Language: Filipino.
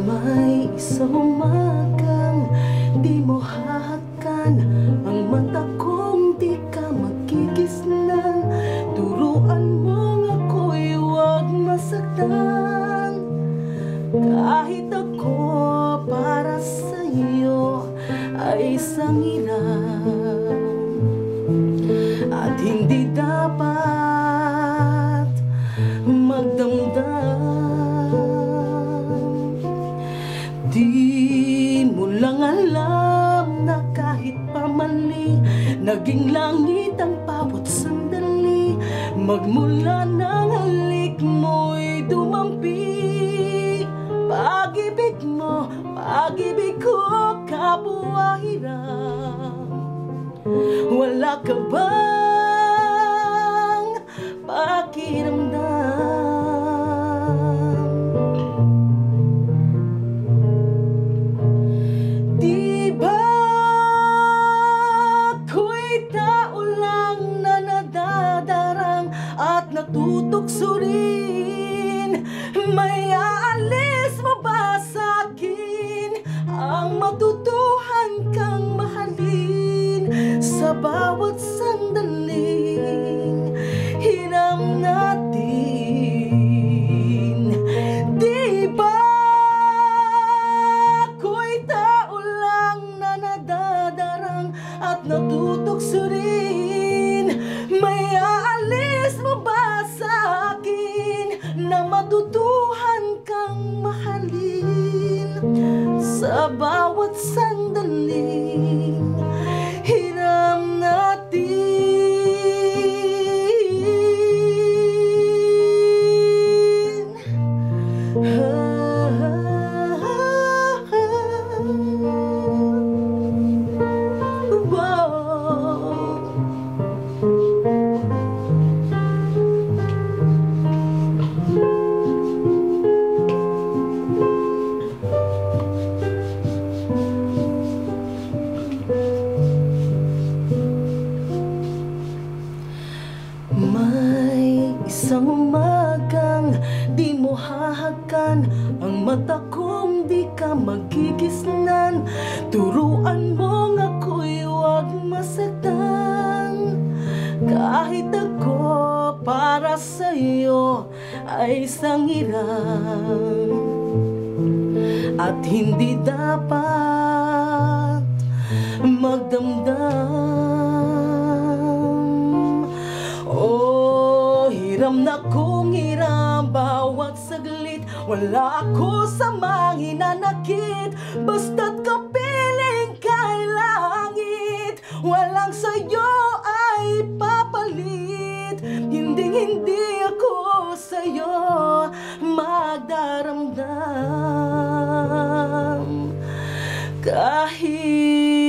May isang umagang di mo hahakan ang mata kong di ka magkikisnan. Turuan mong ako'y huwag masaktan. Kahit ako para sa'yo ay isang hirap at hindi dapat magdamdam. Di mo lang alam na kahit pamali, naging langit ang bawat sandali. Magmula ng halik mo'y dumampi. Pag-ibig mo, pag-ibig ko, kapwa hirap. Wala ka bang pakiramdam? Di ba ako'y tao lang na nadadarang at natutukso rin? May aalis mo ba sa'kin ang matutuhan kang mahalin sa bawat sandaling hiram natin? Di ba ako'y tao lang na nadadarang at natutukso rin? May aalis mo ba sa'kin na matutuhan kang mahalin sa bawat sandaling hiram natin? May isang umagang di mo hahakan ang mata kong di ka magkikisnan. Turuan mong ako'y huwag masaktan. Kahit ako para sa'yo ay isang hirap at hindi dapat magdamdam. Oh, hiram na kong hiram bawat saglit. Wala ako sa mga hinanakit, basta't kapiling kay langit. Walang sayo ay papalit, hindi ako sa'yo magdaramdam. Kahit